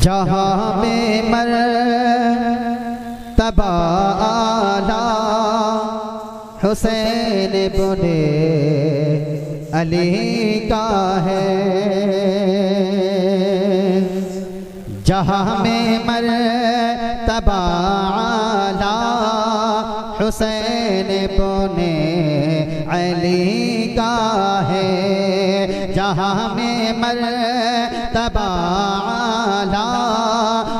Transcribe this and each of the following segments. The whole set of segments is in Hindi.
जहाँ में मर्तबा आला हुसैन इब्ने अली का है, जहाँ में मर्तबा आला हुसैन इब्ने अली का है, जहाँ में मर्तबा आला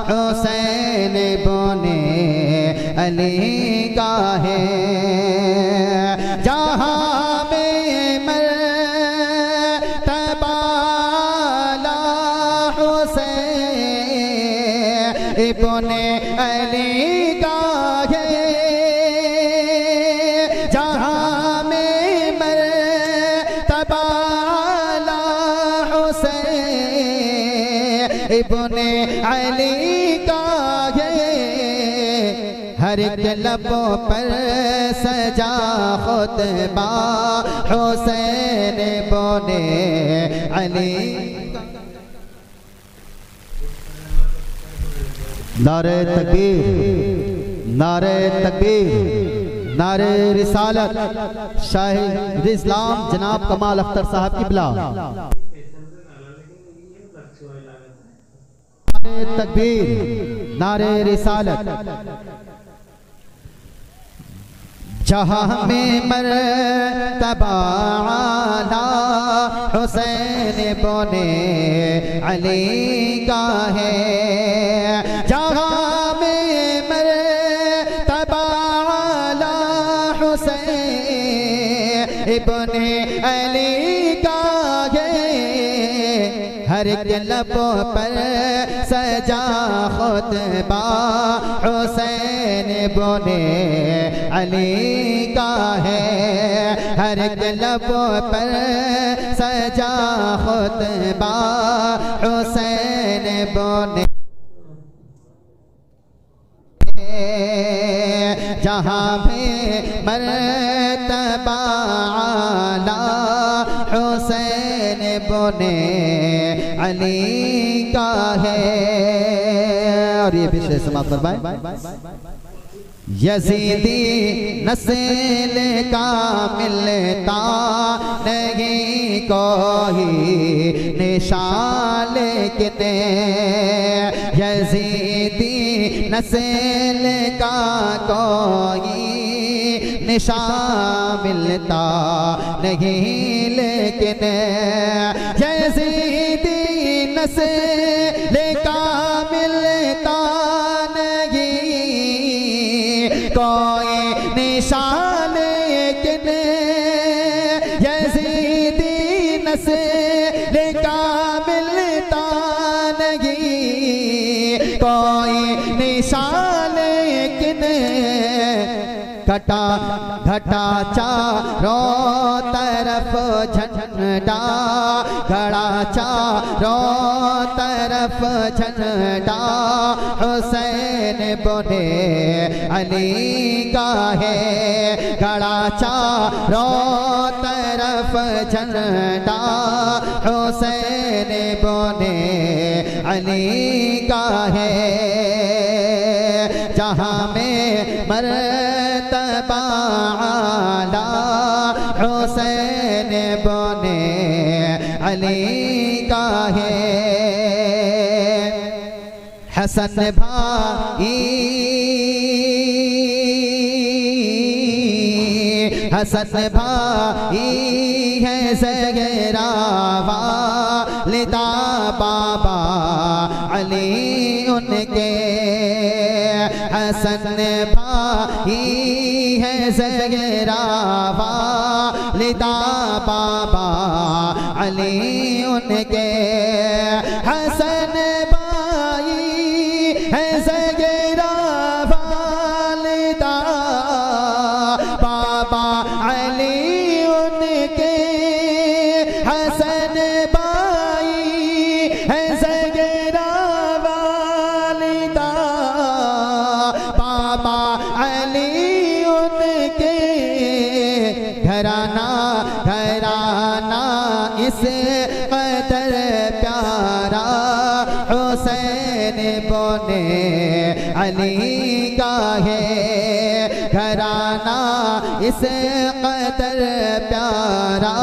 हुसैन इब्ने अली का है, जहाँ में मर्तबा आला हुसैन इब्ने अली का है, जहाँ में मर्तबा आला हुसैन इब्ने अली का है, हर एक लबों पर सजा खुतबा हुसैन इब्ने अली। नारे तकबीर, नारे तकबीर, नारे रिसालत, शाहिद इस्लाम जनाब कमाल अख्तर साहब किबला। नारे तकबीर, नारे रिसालत। जहाँ में मर्तबा आला हुसैन इब्ने अली का है, जहाँ में मर्तबा आला हुसैन इब्ने अली का है, हर एक लबों पर सजा खुतबा हुसैन इब्ने अली का है, हर एक लबों पर सजा खुतबा हुसैन इब्ने, जहाँ भी मर्तबा आला हुसैन इब्ने अली का है। और ये पीछे समाप्त फरमाए। यजीदी नस्ल का मिलता नहीं कोई निशान कितने, यजीदी नस्ल का कोई निशान मिलता नहीं, लेकिन यजीदी नस्ल का मिलता कोई निशान, लेकिन यजीदी नस्ल का मिलता नहीं कोई निशान, लेकिन घटा घटा चारों तरफ झंडा, घड़ा चारों तरफ झंडा हुसैन इब्ने अली का है, घड़ा चारों तरफ झंडा हुसैन इब्ने अली का है, जहाँ में मर्तबा आला हुसैन इब्ने अली का है। हसन भाई, हसन भाई है ज़हरा वालिदा बाबा अली उनके, हसन भाई है ज़हरा वालिदा बाबा अली उनके, हसन भाई है ज़हरा वालिदा बाबा अली उनके, हसन भाई है ज़हरा वालिदा बाबा अली उनके, घराना घराना इस कदर प्यारा हुसैन बोने अली का है घराना इस कदर प्यारा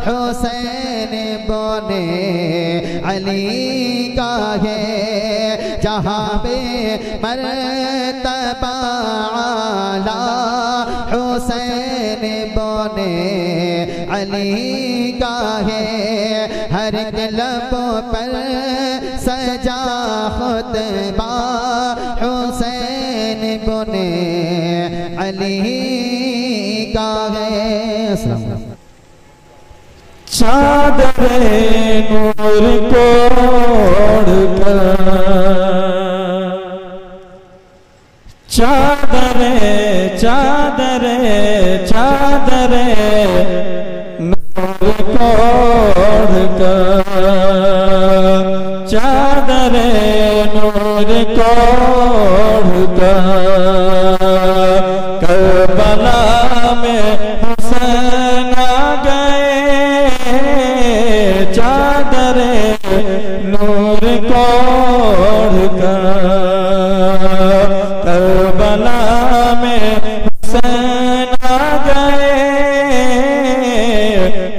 हुसैन बोने अली का है जहाँ पे मर्तबा आला हुसैन बोने अली का है हर लबों पर सजा खुतबा हुसैन बोने अली का है। चादरे नूर को चादरे चादरे चादरे नूर को चादरे नूर को करबला में हुसैन आ गए चादरे नूर को करबला में हुसैन आ गए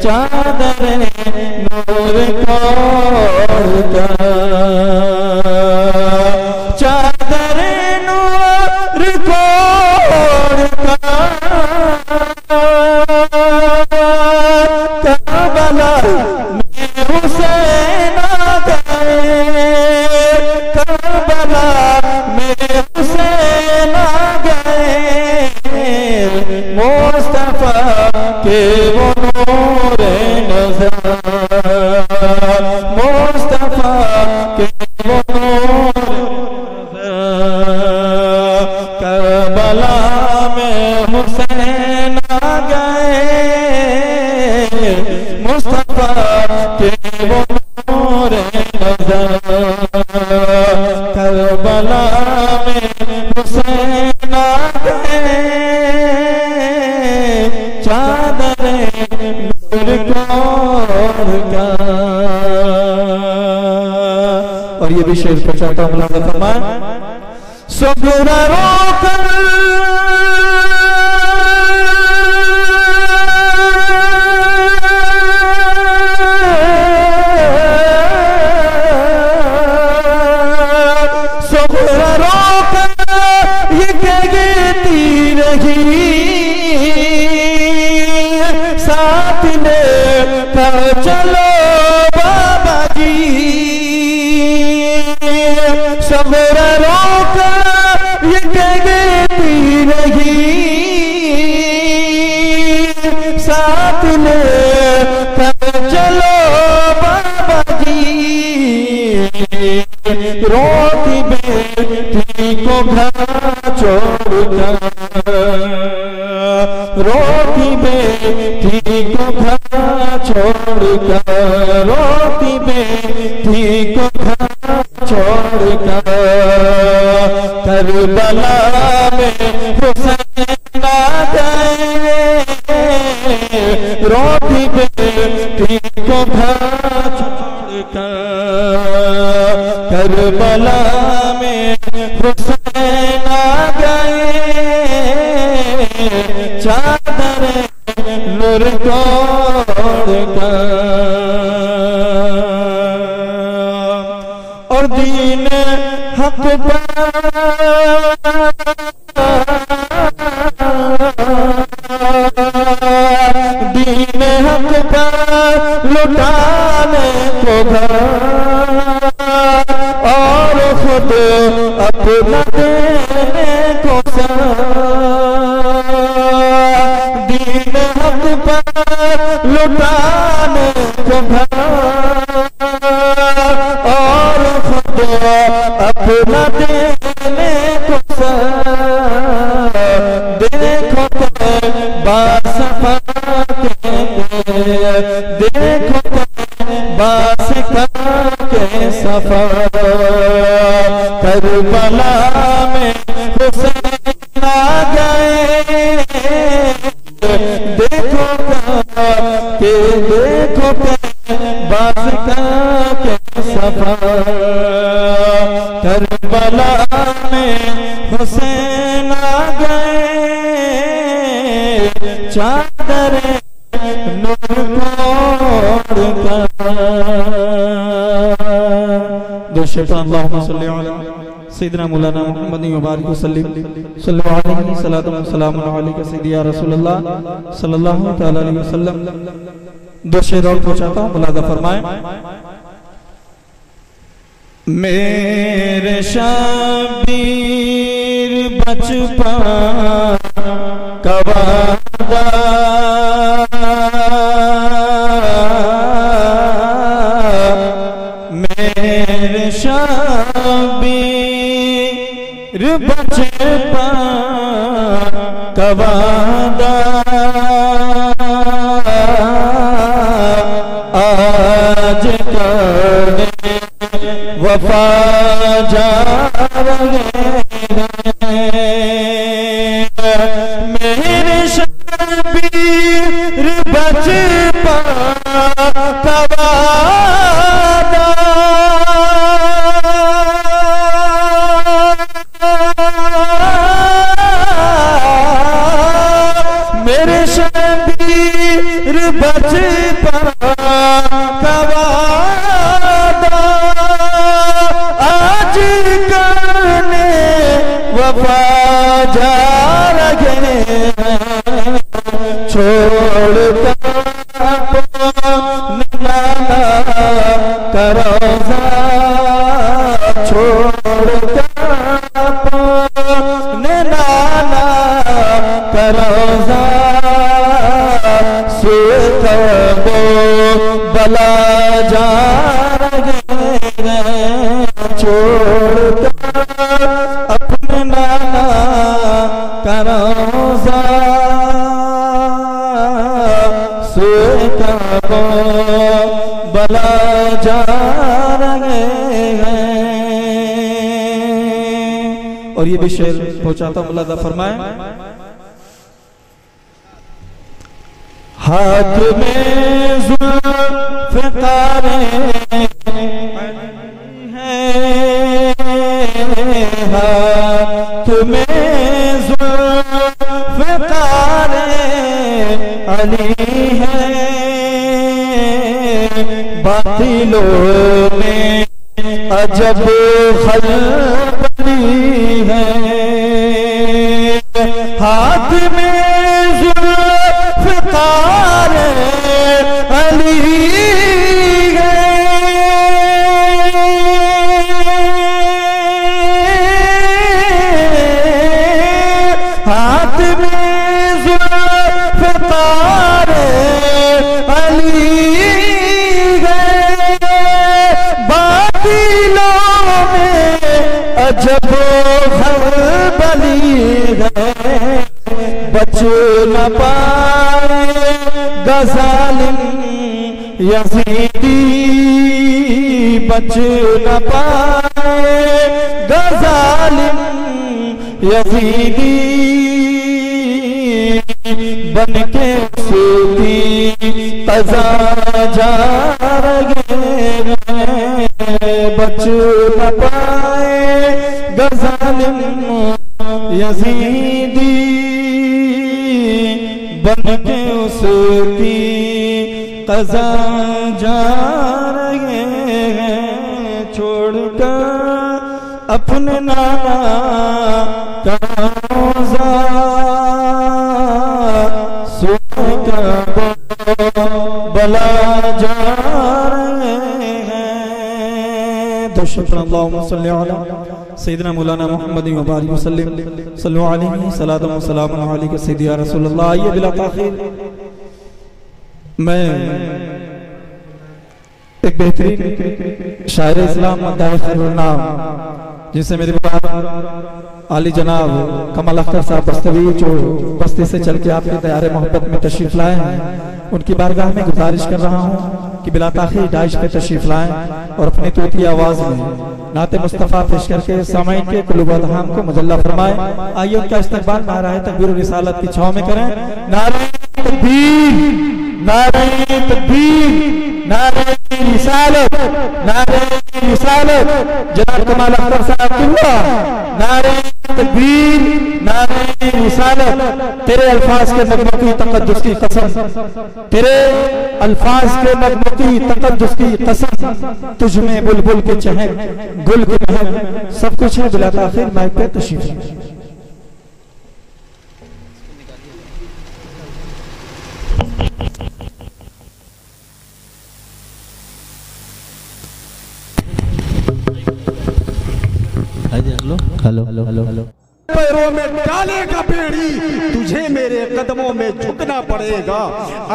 चादरे नूर को चादरे नूर को करबला में हुसैन आ गए करबला में हुसैन आ गए मुस्तफा के वो नूर नज़र मुस्तफा के वो नूर करबला में हुसैन आ गए मुस्तफा के वो नूर नज़र करबला में हुसैन आ गए चादरे नूर को और ये भी शेर को चाहता हूँ फरमाए सुगुरा रोकर सुगुरा रोकर ये कहती रही साथ ने कहा चलो बाबा जी सवेरा रोकर ये कहती रही साथ ने कहा चलो बाबा जी रोटी बेटी को घर छोड़कर रोटी बेटी को घर छोड़कर रोटी बेटी को घर छोड़कर करबला में हुसैन आ गए रोटी बेटी को घर छोड़कर करबला में हुसैन आ गए चादर नूर को और दीन हक पर दीन हक पर लुटाने को घर और खुद अपना देने को दीन हक पर लुटाने को घर और खुद अपना देने को देखो बासफा देखो बासफा के सफा करबला में हुसैन आ गए देखो के देखो बासफा के सफा करबला में हुसैन आ गए, चादर नूर तोड़ कर। दो शैतान अल्लाहुम्मा सल्ली अला सय्यिदना मौलाना मुहम्मद व बारिक वसल्लम सल्लल्लाहु अलैहि सलातु व सलाम अलैका सय्यदी या रसूलल्लाह सल्लल्लाहु तआला अलैहि वसल्लम। दो शेर और पहुंचाता हूं, मुलादा फरमाएं। मेरे शबीर बचपन का वादा, मेरे शबीर बचपन का वादा, आज करने वफा जा रहे हैं। मेरे शबीर बचपन का वादा, मेरे शबीर बचपन का वादा, आज करने वफा जा रहे हैं। छोड़ नाना का रोज़ा, छोड़ नाना का रोज़ा, सुतबो बला जा रहे हैं। छोड़ अपने नाना का रोज़ा, सुतबो बला जा रहे हैं। और ये भी शेर पहुंचाता हूं, मुलादा फरमाएं। हाथ में ज़ुल्फ़िकारे हैं, हाथ में ज़ुल्फ़िकारे अली हैं। बातिलों में अजब खलबली है, हाथ में ज़ुल्फ़िकारे अली है। हाथ में ज़ुल्फ़िकारे अली है, बातिलों में अजब खलबली है। बच न पाएगा ज़ालिम यज़ीदी, बच न पाएगा ज़ालिम यज़ीदी, बन के सूती क़ज़ा जा रहे हैं। बच न पाएगा ज़ालिम यज़ीदी, बन के उसकी क़ज़ा जा रहे हैं। छोड़कर अपने नाना का रोज़ा, सुनकर बला जा रहे हैं। तो शुक्र अल्लाहुम्मा सल्ली अला सय्यिदना मौलाना मुहम्मद व बारिक वसल्लम सल्लल्लाहु अलैहि सलातु व सलाम अलैका सय्यदी या रसूलल्लाह। आइए बिला ताखीर मैं एक बेहतरीन शायर इस्लाम मद्दाह खैरुल नाम, जिसे मेरे बाप आली जनाब कमल अख्तर साहब बस्तवी, जो बस्ती से चल के आपके तैयार मोहब्बत में तशरीफ लाए हैं, उनकी बारगाह में गुजारिश कर रहा हूँ कि बिला ताखीर डाइश पे तशरीफ लाएं और अपनी तूती आवाज में नाते मुस्तफ़ा पेश करके सामाईन के कुलूब अदहाम को मुजल्ला फरमाएं। आइए उनका इस्तकबाल नाराए तकबीर और रिसालत की छाव में करें। नारे तकबीर, नारे तकबीर, नारे रिसालत, नारे रिसालत जनाब कमाल अख्तर साहब किल्ला, नारे तकबीर, नारे रिसालत। तेरे अल्फाज के नगमों की तकद्दुस की कसम, तेरे अल्फाज के नगमों की तकद्दुस की कसम, तुझ में बुलबुल के चहक गुल के महक सब कुछ है। बिला ताखिर माइक पे तशरीफ। Hello hello hello hello. पैरों में डालेगा बेड़ी, तुझे मेरे कदमों में झुकना पड़ेगा।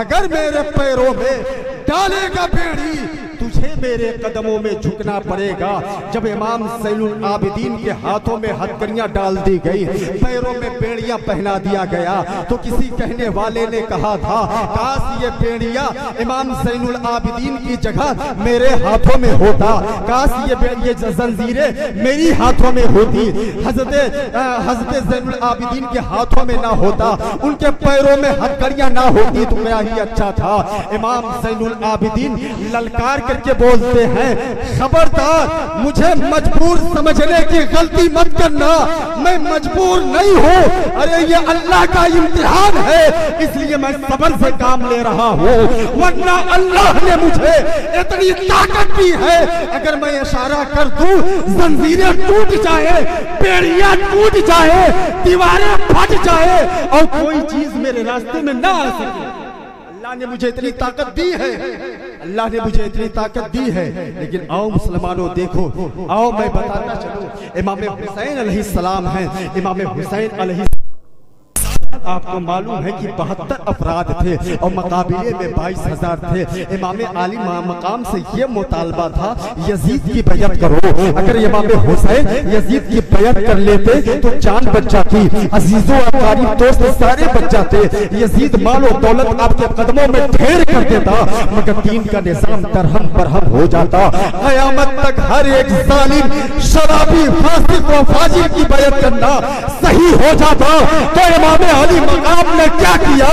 अगर मेरे पैरों में डालेगा बेड़ी, तुझे मेरे कदमों में झुकना पड़ेगा। जब इमाम ज़ैनुल आबिदीन के हाथों में हथकड़ियां डाल दी गई, पैरों में बेड़ियां पहना दिया गया, तो किसी कहने वाले ने कहा था काश ये बेड़ियां इमाम ज़ैनुल आबिदीन की जगह मेरे हाथों में होता, काश ये जंजीरें मेरी हाथों में होती, हज़रत ज़ैनुल आबिदीन के हाथों में ना होता, उनके पैरों में हथकड़ियां ना होती तो क्या ही अच्छा था। इमाम ज़ैनुल आबिदीन ललकार करके बोलते हैं, खबरदार मुझे मजबूर समझने की गलती मत करना, मैं मजबूर नहीं हूँ। अरे ये अल्लाह का इम्तिहान है, इसलिए मैं सब्र से काम ले रहा हूँ, वरना अल्लाह ने मुझे इतनी ताकत दी है, अगर मैं इशारा कर दूं जंजीरें टूट जाए, बेड़ियां टूट जाए, दीवारें फट जाए और कोई चीज मेरे रास्ते में ना आ सके। अल्लाह ने मुझे इतनी ताकत दी है, अल्लाह ने मुझे इतनी ताकत दी है। लेकिन आओ मुसलमानों देखो, आओ मैं बताता चलूं, इमाम हुसैन अलैहिस्सलाम हैं। इमाम हुसैन अलैहिस्सलाम आपको मालूम है कि 72 अफराद थे और मुकाबले में 22,000 थे। इमाम आली मकाम से ये मुतालबा था यजीद की बैयत करो। अगर इमाम हुसैन यजीद की बैयत कर लेते तो जान बच जाती, अजीजों अकारीब दोस्त सारे बच जाते, यजीद माल और दौलत आपके कदमों में ढेर कर देता, मगर दीन का निजाम दरहम बरहम हो जाता। क़यामत तक हर एक जालिम शराबी फासिक व फाजिर की बैयत करना सही हो जाता। तो इमाम आली मकाम ने क्या किया,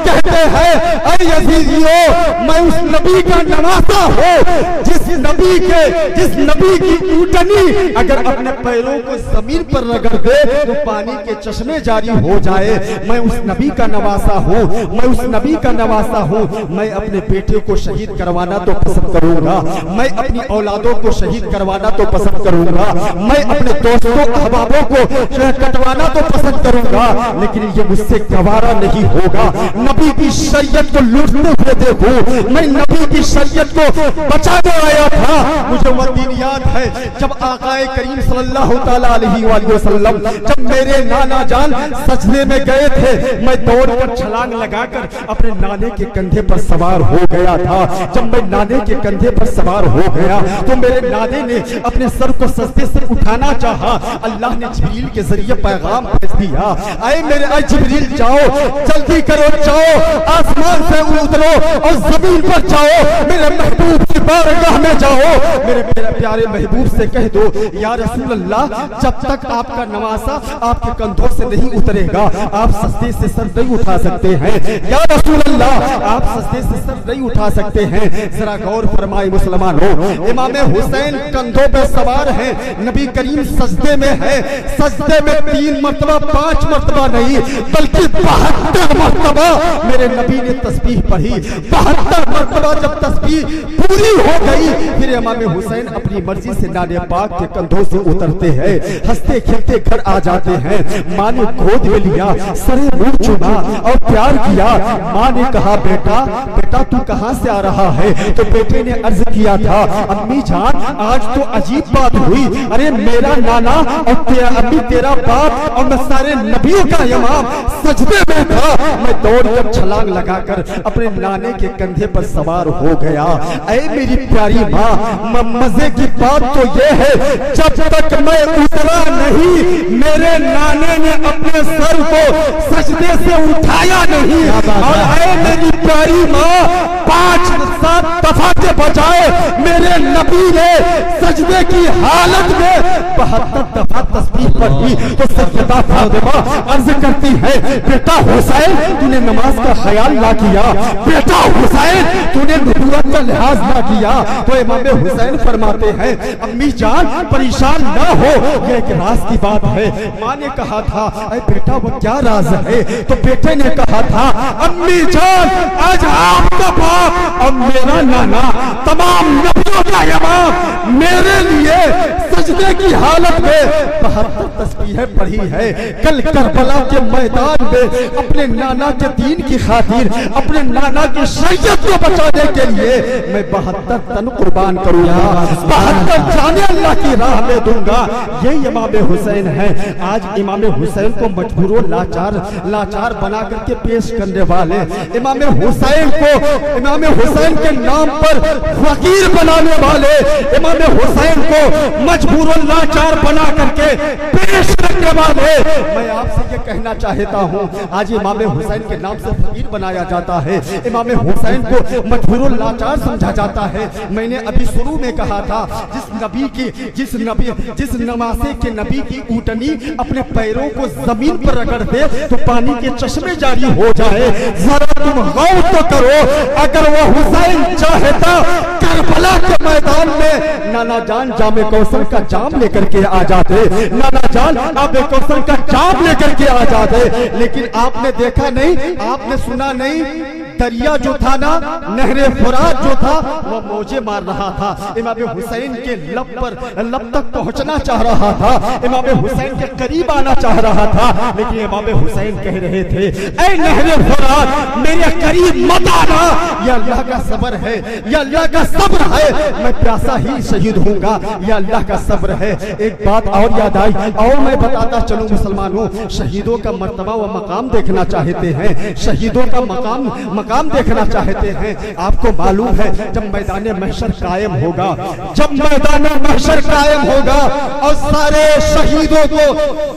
कहते हैं अरे यजीदियों, मैं उस नबी का नवासा हूँ जिस नबी की ऊँटनी अगर अपने पैरों को जमीन पर रगड़ दे तो पानी के चश्मे जारी हो जाए। मैं उस नबी का नवासा हूँ, मैं उस नबी का नवासा हूँ। मैं अपने बेटे को शहीद करवाना तो पसंद करूंगा, मैं अपनी औलादों को शहीद करवाना तो पसंद करूंगा, मैं अपने दोस्तों अहबाबों को कटवाना तो पसंद करूंगा, लेकिन ये मुझसे गवारा नहीं होगा। नबी की शरीयत को लूटते हुए देखो, मैं नबी की शरीयत को बचाने आया था। मुझे वह दिन याद है जब आकाए करीम सल्लल्लाहु तआला अलैहि वसल्लम जब मेरे नाना जान सजदे में गए थे, मैं दौड़कर छलांग लगाकर अपने नाने के कंधे पर सवार हो गया था। जब मैं नाने के कंधे पर सवार हो गया तो मेरे नाने ने अपने सर को सजदे से उठाना चाहा। अल्लाह ने जिब्रील के जरिए पैगाम भेज दिया, आए मेरे जिब्रील जाओ, जल्दी करो, जाओ आसमान से उतरो और जमीन पर जाओ, मेरे महबूब की बारगाह में जाओ। मेरे प्यारे महबूब से कह दो, या रसूल अल्लाह, जब तक आपका नवासा आपके कंधों से नहीं उतरेगा आप सजदे से सर नहीं उठा सकते हैं। या रसूल अल्लाह, आप सजदे से सर नहीं उठा सकते हैं। जरा गौर फरमाए मुसलमानों, इमाम हुसैन कंधों पे सवार है, नबी करीम सजदे में है। सजदे में 3 मरतबा 5 मरतबा नहीं बल्कि 72 मरतबा मेरे नबी ने तस्बीह पढ़ी। 72 मरतबा जब तस्बीह पूरी हो गई, फिर इमाम हुसैन अपनी मर्जी से नाने पाक के कंधों से उतरते हैं, हंसते खेलते घर आ जाते हैं। माँ ने गोद में लिया, सरे मुंह चुमा और प्यार किया। माँ ने कहा, बेटा बेटा तू कहाँ से आ रहा है? तो बेटे ने अर्ज किया था, अम्मी जान आज तो अजीब बात हुई, अरे मेरा नाना और अम्मी तेरा बाप और मैं सारे नबियों का इमाम सजदे में था। मैं दौड़कर छलांग लगाकर अपने नाने के कंधे पर सवार हो गया। ऐ मेरी प्यारी माँ, मजे की बात तो ये है, जब तक मैं उतरा नहीं मेरे नाने ने अपने सर को सजदे से उठाया नहीं। और ऐ मेरी प्यारी माँ, 5-7 दफा के बजाय मेरे नबी ने सजदे की हालत में 72 दफा तस्बीह पढ़ी। तो सैयदा फातिमा अर्ज करती है, बेटा हुसैन तूने नमाज का ख्याल ना किया, बेटा हुसैन तूने नबूवत का लिहाज ना किया। तो इमाम हुसैन फरमाते हैं, अम्मी जान परेशान ना हो, ये एक राज की बात है। माँ ने कहा था, अरे बेटा वो क्या राज है? तो बेटे ने कहा था, अम्मी जान आज आपका बाप और मेरा नाना तमाम नबियों का इमाम मेरे लिए सजदे की हालत में 72 तस्बीहें पढ़ी है। कल करबला के मैदान में अपने नाना के दीन की खातिर, अपने नाना की शरीयत को बचाने के लिए मैं 72 तन कुर्बान करूंगा, 72 जाने अल्लाह की राह में दूंगा। ये इमाम हुसैन है। आज इमाम हुसैन को मजबूरों लाचार बना करके पेश करने वाले, इमाम हुसैन को इमाम हुसैन के नाम पर फकीर बनाने वाले, इमाम हुसैन को मजबूरों लाचार बना करके पेश करने वाले, मैं आपसे ये कहना चाहता हूँ, आज इमाम हुसैन के नाम से फकीर बनाया जाता है, इमाम हुसैन को मजबूरों लाचार समझा जाता है। मैंने अभी शुरू में कहा था, जिस नमासे के नबी की ऊँटनी अपने पैरों को जमीन पर रगड़ दे तो पानी के चश्मे जारी हो जाए। जरा तुम गौर तो करो, अगर वो हुसैन चाहता करबला के मैदान में नाना जान जामे कौसर का जाम लेकर के आ जाते, नाना जान आबे कौसर का जाम लेकर के आ जाते, लेकिन आपने देखा नहीं, आपने सुना नहीं, दरिया जो था ना, नहरे फुरात जो था, वो मौजे मार रहा था। इमाम हुसैन के लब तक पहुंचना चाह रहा था, इमाम हुसैन के करीब आना चाह रहा था, लेकिन इमाम हुसैन कह रहे थे, ऐ नहरे फुरात मेरे करीब मत आना, ये अल्लाह का सब्र है, ये अल्लाह का सब्र है, मैं प्यासा ही शहीद होऊंगा, ये अल्लाह का सब्र है। एक बात और याद आई और मैं बताता चलूं मुसलमानों, शहीदों का मर्तबा व मकाम देखना चाहते हैं, शहीदों का मकाम देखना चाहते हैं। आपको मालूम है जब मैदान महशर कायम होगा, जब मैदान महशर कायम होगा और सारे शहीदों को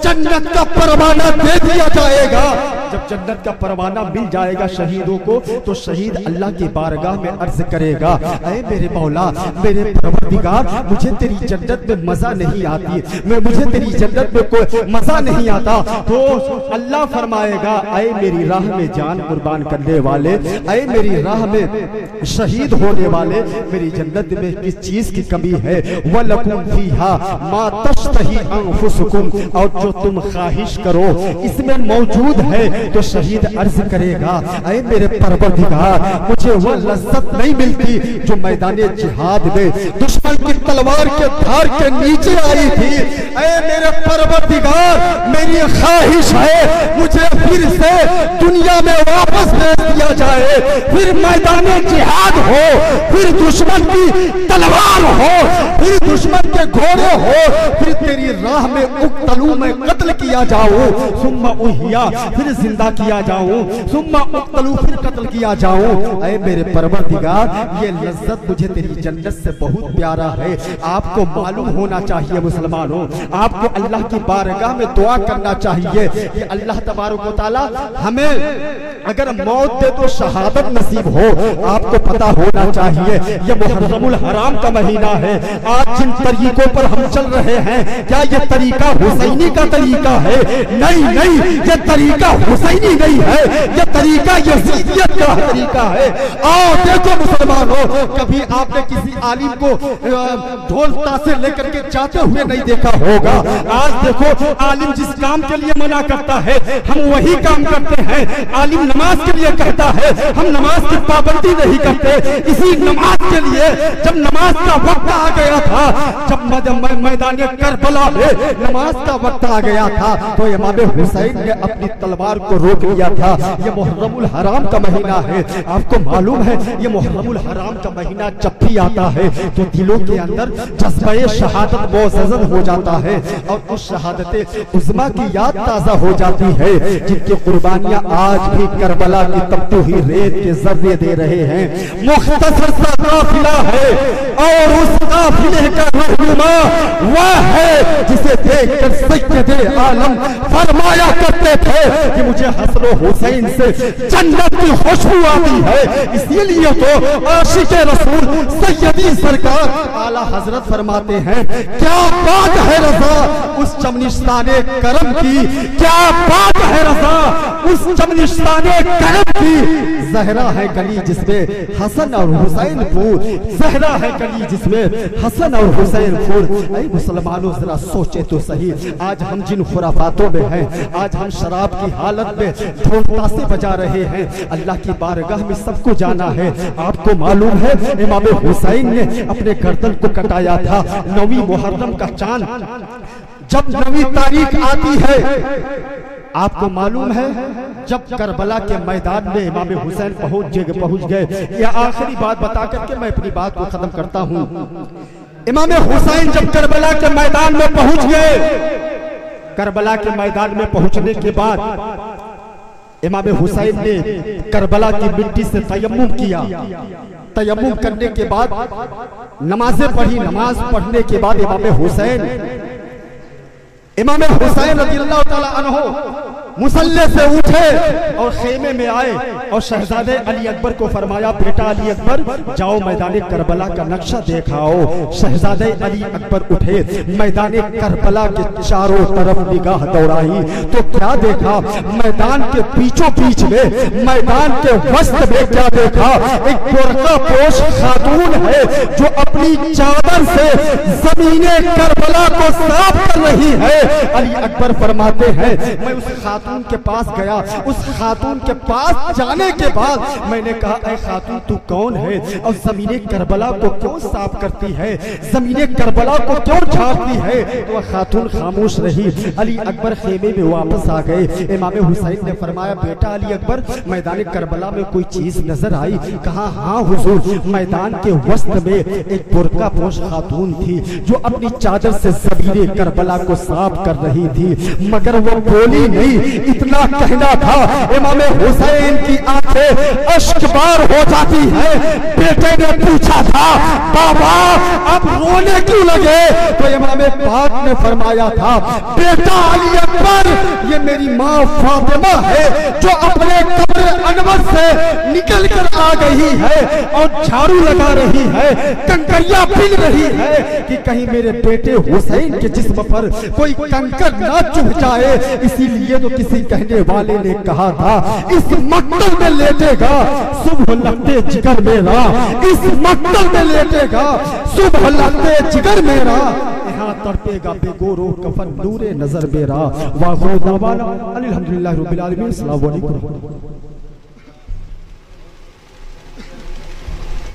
जन्नत का परवाना दे दिया जाएगा, जब जन्नत का परवाना मिल जाएगा शहीदों को, तो शहीद अल्लाह की बारगाह में अर्ज करेगा, ऐ मेरे मौला, मेरे परवरदिगार, मुझे तेरी जन्नत में मजा नहीं आती, मुझे तेरी जन्नत में कोई मजा नहीं आता। तो अल्लाह फरमाएगा, ऐ मेरी राह में जान कुर्बान करने वाले, ऐ मेरी राह में शहीद होने वाले, मेरी जन्नत में किस चीज की कमी है? वलकुम फीहा मा तश्तही अनफुसुकुम, और जो तुम ख्वाहिश करो इसमें मौजूद है। तो शहीद अर्ज करेगा, ऐ मेरे परवरदिगार, मुझे वो लज्जत नहीं मिलती जो मैदाने जिहाद में दुश्मन की तलवार के धार के नीचे आई थी। ऐ मेरे परवरदिगार, मेरी ख्वाहिश है मुझे फिर से दुनिया में वापस भेज दिया जाए, फिर मैदाने जिहाद हो, फिर दुश्मन की तलवार हो, फिर दुश्मन के घोड़े हो, फिर तेरी राह में उक्तलू में कत्ल किया जाऊं, सुम्मा उहिया फिर जिंदा किया जाऊं, सुम्मा उक्तलू फिर कत्ल किया जाऊं। ऐ मेरे परवरदिगार, ये लज्जत मुझे तेरी जन्नत से बहुत प्यारा है। आपको मालूम होना चाहिए मुसलमानों, आपको अल्लाह की बारगाह में दुआ करना चाहिए कि अल्लाह तबारक व तआला हमें अगर मौत दे तो शहादत नसीब हो। आपको पता होना चाहिए ये मुहर्रमुल हराम का महीना है। आज जिन तरीकों पर हम चल रहे हैं, क्या ये तरीका हुसैनी का तरीका है? नहीं नहीं, ये तरीका हुसैनी नहीं है, ये तरीका यजीदियत का तरीका है। आओ देखो मुसलमानों, कभी आपने किसी आलिम को ढोल तासे लेकर के जाते हुए नहीं देखा होगा। आज देखो आलिम जिस काम के लिए मना करता है हम वही काम करते हैं, आलिम नमाज के लिए कहता है हम नमाज की पाबंदी नहीं करते। इसी नमाज के लिए जब नमाज का वक्त आ गया था, जब मैदान करबला में नमाज का वक्त आ गया था, तो इमाम हुसैन ने अपनी तलवार को रोक लिया था। ये मुहर्रमुल हराम का महीना है। आपको मालूम है ये मुहर्रमुल हराम का महीना जब भी आता है तो दिलों के अंदर जज्बे शहादत मोअज़्ज़ज़ हो जाता है और उस शहादत उज़्मा की याद ताज़ा हो जाती है, जिनकी कुर्बानियां आज भी करबला की तपती हुई रेत के जर्रे दे रहे हैं। मुख्तसर सा काफिला है और उस काफिले का रहनुमा वह है जिसे देखकर सैयदे आलम फरमाया करते थे कि मुझे हसन हुसैन से जन्नत की खुशबू आती है। इसीलिए तो आशिक़े रसूल सैयदी सरकार आला हजरत फरमाते हैं, क्या बात है रज़ा उस चमनिस्ताने करम की, क्या बात है रज़ा उस चमनिस्ताने करम की। ज़हरा है गली जिसमें हसन और हुसैन फूल, ज़हरा है गली जिसमें हसन और हुसैन फूल। ऐ मुसलमानों जरा सोचे तो सही, आज हम जिन खुराफातों में हैं, आज हम शराब की हालत में ढोल तासे बजा रहे हैं। अल्लाह की बारगाह में सबको जाना है। आपको मालूम है इमाम हुसैन ने अपने गर्दन को कटाया था 9वीं मुहर्रम का चांद जब 9वीं तारीख आती है। आपको मालूम है जब करबला के मैदान में इमाम हुसैन पहुंच गए। या आखिरी बात बता करके मैं अपनी बात को खत्म करता हूं। इमाम हुसैन जब करबला के मैदान में पहुंच गए, करबला के मैदान में पहुंचने के बाद इमाम हुसैन ने करबला की मिट्टी से तयम्मुम किया। तयम्मुम करने के बाद नमाजें पढ़ी। नमाज पढ़ने के बाद इमाम हुसैन रज़ियल्लाहु ताला अन्हु मुसल्ले से उठे और खेमे में आए और शहजादे अली अकबर को फरमाया, बेटा अली अकबर जाओ मैदान करबला का नक्शा देखाओ। शहजादे अली अकबर उठे, मैदान करबला के चारों तरफ निगाह दौड़ाई तो क्या देखा, मैदान के बीचों बीच में, मैदान के वस्त में क्या देखा, एक बुर्का पोश खातून है जो अपनी चादर से जमीने करबला को साफ कर रही है। अली अकबर फरमाते हैं, मैं उस खातून के पास गया। उस खातून के पास जाने के बाद मैंने कहा, ऐ खातून तू कौन है और जमीने करबला को क्यों साफ करती है, जमीने करबला को क्यों झाड़ती है। तो वह खातून खामोश रही। अली अकबर खेमे में वापस आ गए। इमाम हुसैन ने फरमाया, बेटा अली अकबर मैदान करबला में कोई चीज नजर आई? कहा, हाँ हुजूर, मैदान के वस्त में एक बुर्का पोश खातून थी जो अपनी चादर से जमीने करबला को साफ कर रही थी, मगर वो बोली नहीं। इतना कहना था, इमाम हुसैन की आंखें अश्कबार हो जाती है। बेटे ने पूछा था, बाबा अब रोने क्यों लगे? तो इमाम पाक ने फरमाया था, बेटा अली अकबर, ये मेरी माँ फातिमा है जो अपने कब्र अनवर से निकल कर आ गई है और झाड़ू लगा रही है, कंकरियां बिन रही है कि कहीं मेरे बेटे हुसैन के जिस्म पर कोई कंकर ना चुभ जाए। इसीलिए तो किसी कहने वाले ने कहा था, इस मक्तल में लेटेगा सुबह लगते जिगर मेरा, इस मक्तल में लेटेगा सुबह लगते जिगर मेरा, यहाँ तड़पेगा बेगोरो कफन नूरे नजर मेरा। वाह दावाना अल्हम्दुलिल्लाह रब्बिल आलमीन। अस्सलामु अलैकुम।